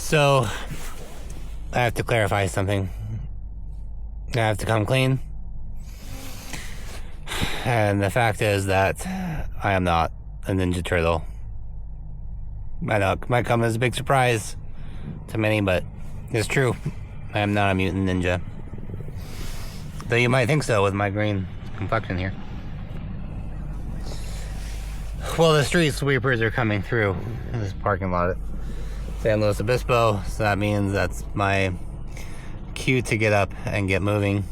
So, I have to clarify something. I have to come clean. And the fact is that I am not a Ninja Turtle. I know it might come as a big surprise to many, but it's true. I am not a mutant ninja. Though you might think so with my green complexion here. Well, the street sweepers are coming through this parking lot at San Luis Obispo, so that means that's my cue to get up and get moving.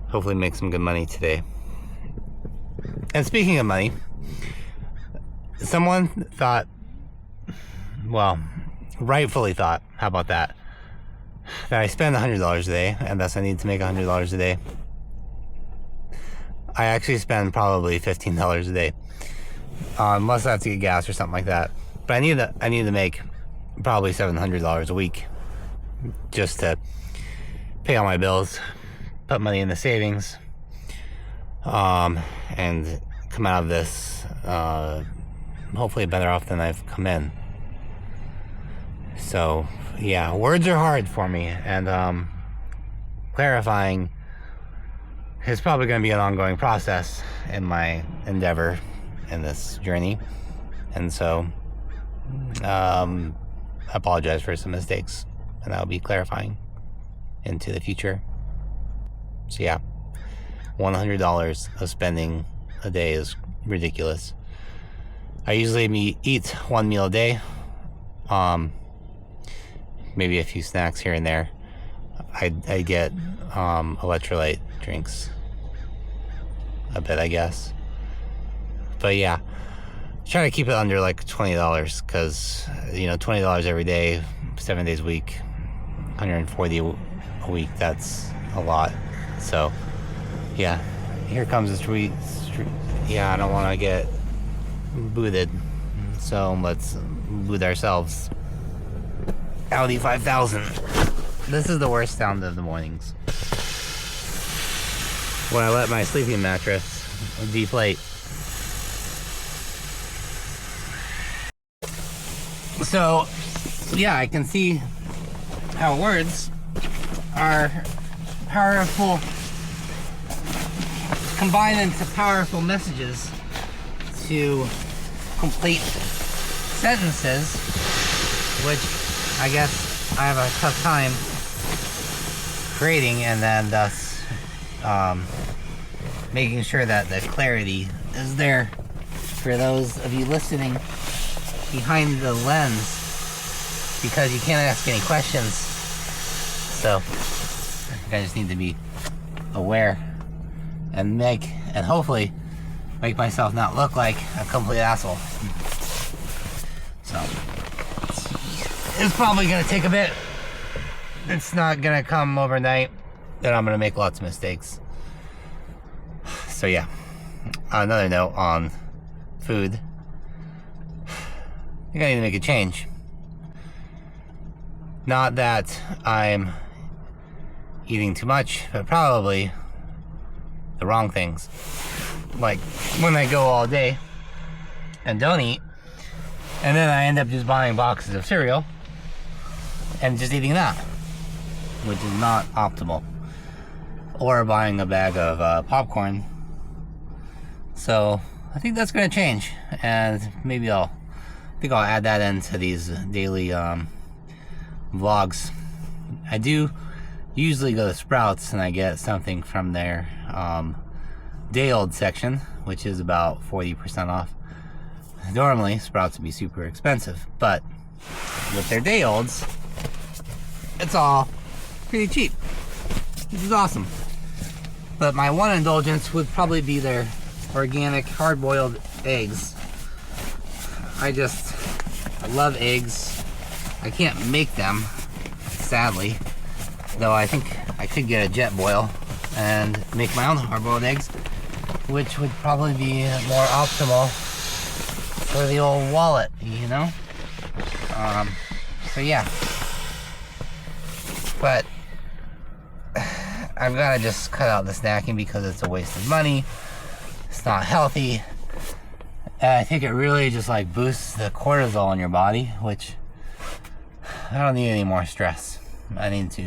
Hopefully make some good money today. And speaking of money, someone thought, well, rightfully thought, how about that I spend $100 a day, and thus I need to make $100 a day. I actually spend probably $15 a day, unless I have to get gas or something like that. But I need to make probably $700 a week just to pay all my bills, put money in the savings, and come out of this hopefully better off than I've come in. So yeah, words are hard for me, and clarifying is probably going to be an ongoing process in my endeavor in this journey. And so I apologize for some mistakes, and I'll be clarifying into the future. So yeah, $100 of spending a day is ridiculous. I usually eat one meal a day, maybe a few snacks here and there. I get electrolyte drinks a bit, I guess. But yeah, try to keep it under like $20, because $20 every day, 7 days a week, 140 a week, that's a lot. So yeah, here comes the street. Yeah, I don't want to get booted, so let's boot ourselves. Audi 5000. This is the worst sound of the mornings, when I let my sleeping mattress deflate. So yeah, I can see how words are powerful, combined into powerful messages to complete sentences, which I guess I have a tough time creating, and then thus making sure that the clarity is there for those of you listening behind the lens, because you can't ask any questions. So I just need to be aware and hopefully make myself not look like a complete asshole. So it's probably gonna take a bit. It's not gonna come overnight, and I'm gonna make lots of mistakes. So yeah, another note on food. I think I need to make a change. Not that I'm eating too much, but probably the wrong things. Like when I go all day and don't eat, and then I end up just buying boxes of cereal and just eating that, which is not optimal. Or buying a bag of popcorn. So I think that's going to change, and maybe I'll add that into these daily vlogs. I do usually go to Sprouts and I get something from their day-old section, which is about 40% off. Normally Sprouts would be super expensive, but with their day-olds, it's all pretty cheap, which is awesome. But my one indulgence would probably be their organic hard-boiled eggs. I love eggs. I can't make them, sadly, though I think I could get a jet boil and make my own hard-boiled eggs, which would probably be more optimal for the old wallet, so yeah. But I've got to just cut out the snacking because it's a waste of money. It's not healthy. And I think it really just boosts the cortisol in your body, which I don't need any more stress. I need to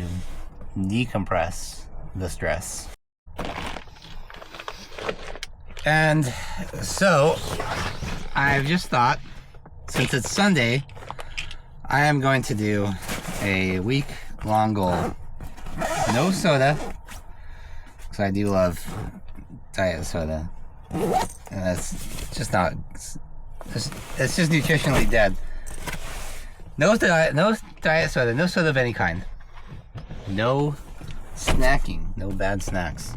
decompress the stress. And so, I've just thought, since it's Sunday, I am going to do a week-long goal. No soda, because I do love diet soda. And that's just not, it's just nutritionally dead. No diet soda, no soda of any kind. No snacking, no bad snacks.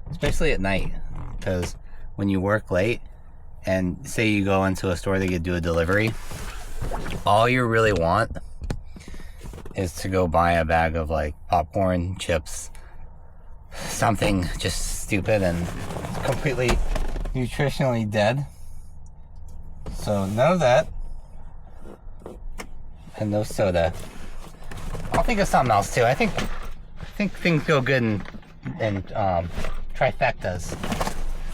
Especially at night, because when you work late, and say you go into a store to do a delivery, all you really want is to go buy a bag of like popcorn, chips, something just stupid and completely nutritionally dead. So none of that, and no soda. I'll think of something else too. I think things go good in trifectas.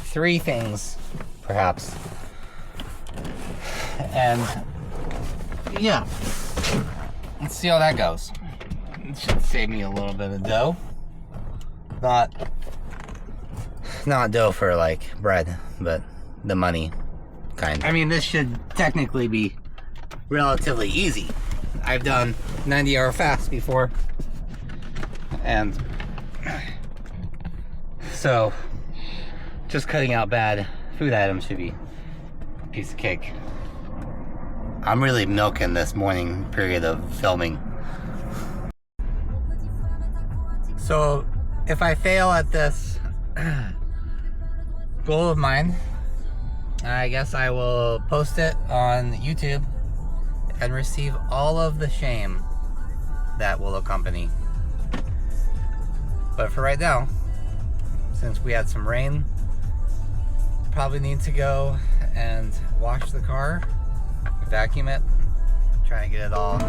3 things, perhaps. And yeah, let's see how that goes. It should save me a little bit of dough. Not dough for like bread, but the money kind. I mean, this should technically be relatively easy. I've done 90-hour fasts before, and so just cutting out bad food items should be a piece of cake. I'm really milking this morning period of filming. So if I fail at this goal of mine, I guess I will post it on YouTube and receive all of the shame that will accompany. But for right now, since we had some rain, probably need to go and wash the car, vacuum it, try and get it all.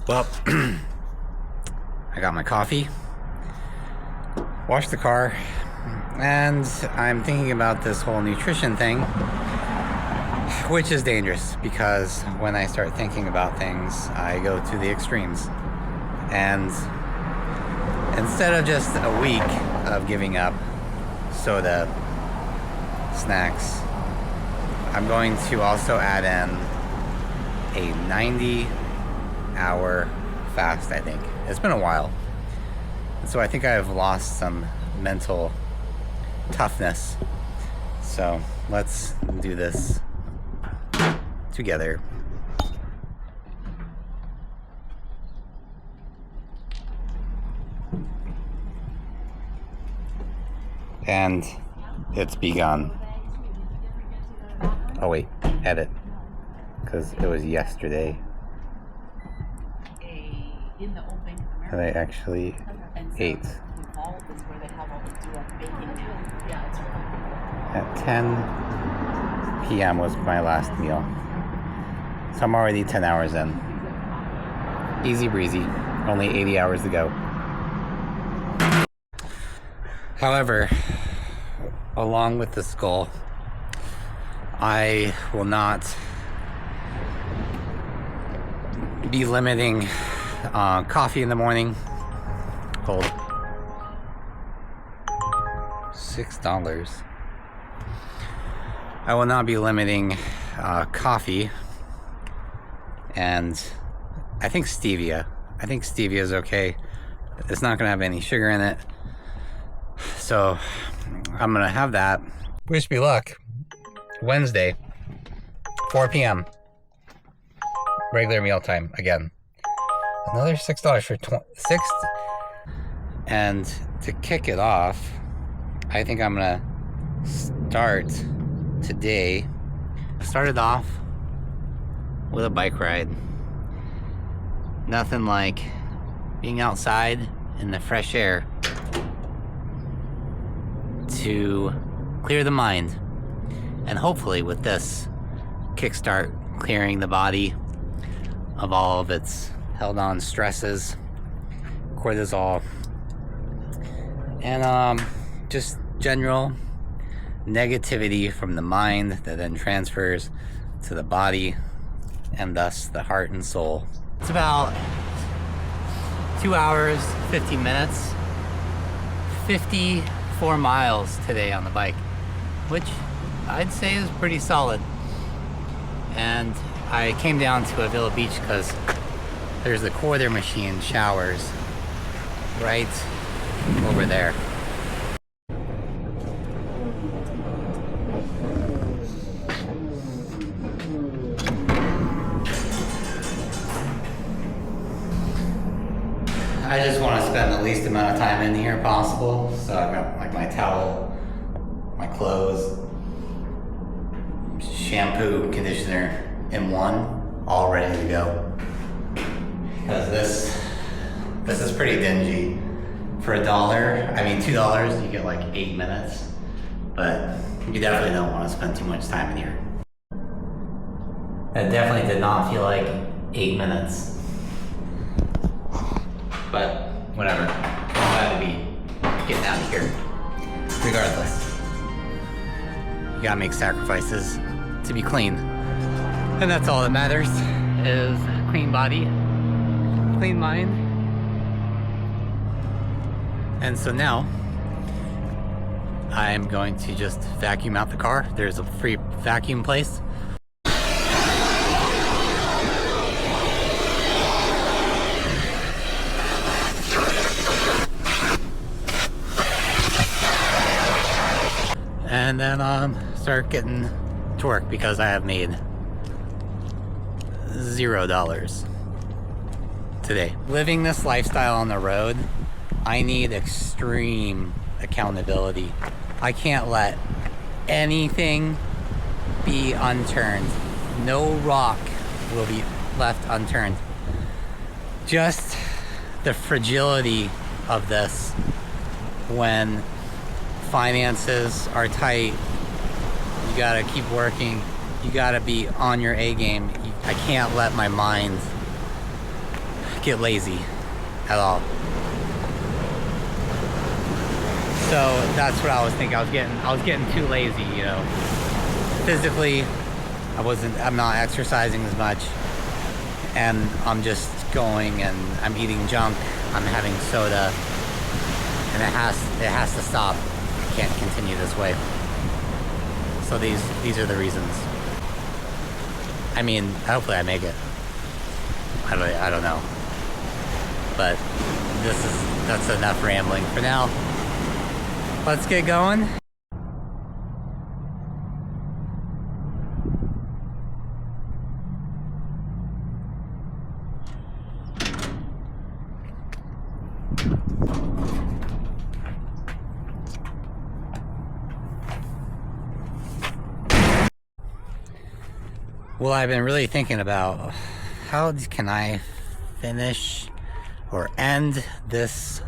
Well, I got my coffee, washed the car, and I'm thinking about this whole nutrition thing, which is dangerous because when I start thinking about things, I go to the extremes. And instead of just a week of giving up soda, snacks, I'm going to also add in a 90-hour fast, I think. It's been a while. And so I think I've lost some mental toughness. So let's do this together. And it's begun. Oh wait, edit. Because it was yesterday. And I actually ate. At 10 p.m. was my last meal. So I'm already 10 hours in. Easy breezy. Only 80 hours to go. However, along with this goal, I will not be limiting coffee in the morning cold. $6. I will not be limiting coffee, and I think stevia. I think stevia is okay. It's not gonna have any sugar in it, so I'm gonna have that. Wish me luck. Wednesday, 4 p.m. Regular meal time again. Another $6 for 6. And to kick it off, I think I'm gonna start today. Started off with a bike ride. Nothing like being outside in the fresh air to clear the mind. And hopefully with this kickstart, clearing the body of all of its held on stresses, cortisol, and just general negativity from the mind that then transfers to the body and thus the heart and soul. It's about 2 hours, 50 minutes, 54 miles today on the bike, which I'd say is pretty solid. And I came down to Avila Beach because there's the quarter machine showers right over there. I just want to spend the least amount of time in here possible, so I've got like my towel, my clothes, shampoo, conditioner in one, all ready to go. Because this is pretty dingy. For $1, I mean $2, you get like 8 minutes, but you definitely don't want to spend too much time in here. That definitely did not feel like 8 minutes. But whatever, I'm glad to be getting out of here. Regardless, you gotta make sacrifices to be clean, and that's all that matters, is clean body, clean mind. And so now I'm going to just vacuum out the car. There's a free vacuum place. And then start getting to work, because I have made $0 today. Living this lifestyle on the road, I need extreme accountability. I can't let anything be unturned. No rock will be left unturned. Just the fragility of this when finances are tight. You gotta keep working. You gotta be on your A game. I can't let my mind get lazy at all. So that's what I was thinking. I was getting too lazy, you know. Physically, I'm not exercising as much, and I'm just going and I'm eating junk. I'm having soda, and it has to stop. I can't continue this way. So these are the reasons. I mean, hopefully I make it. I don't know. But that's enough rambling for now. Let's get going. Well, I've been really thinking about how can I finish or end this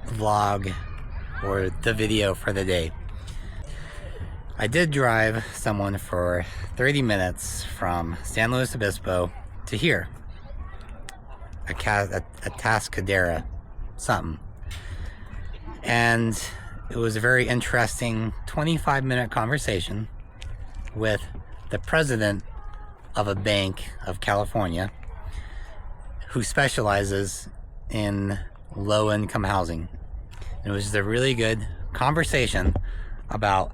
vlog or the video for the day. I did drive someone for 30 minutes from San Luis Obispo to here, a Tascadera something, and it was a very interesting 25-minute conversation with the president of a bank of California who specializes in low-income housing. It was just a really good conversation about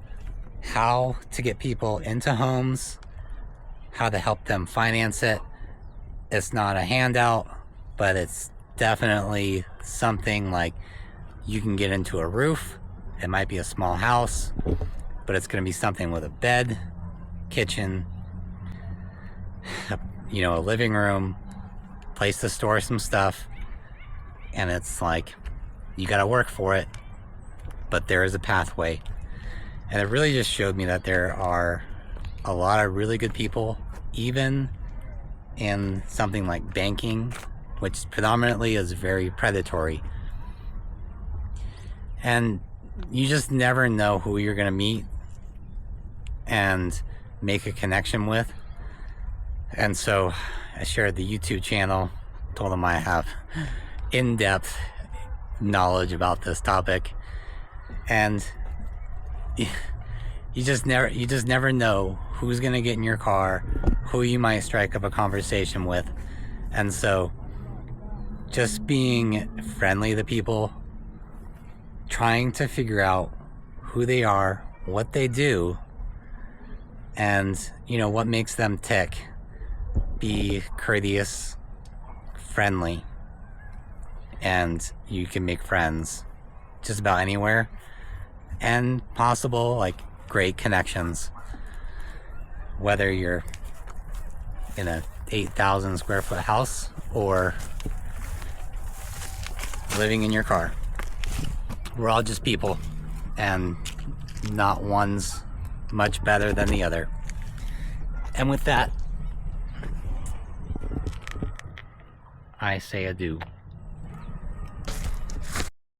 how to get people into homes, how to help them finance it. It's not a handout, but it's definitely something like you can get into a roof. It might be a small house, but it's going to be something with a bed, kitchen, you know, a living room, place to store some stuff. And it's like, you got to work for it, but there is a pathway. And it really just showed me that there are a lot of really good people, even in something like banking, which predominantly is very predatory. And you just never know who you're going to meet and make a connection with. And so I shared the YouTube channel, told them I have in-depth knowledge about this topic, and you just never know who's going to get in your car, who you might strike up a conversation with. And so just being friendly to people, trying to figure out who they are, what they do, and you know what makes them tick. Be courteous, friendly, and you can make friends just about anywhere, and possible like great connections, whether you're in a 8,000 square foot house or living in your car. We're all just people, and not one's much better than the other. And with that, I say adieu.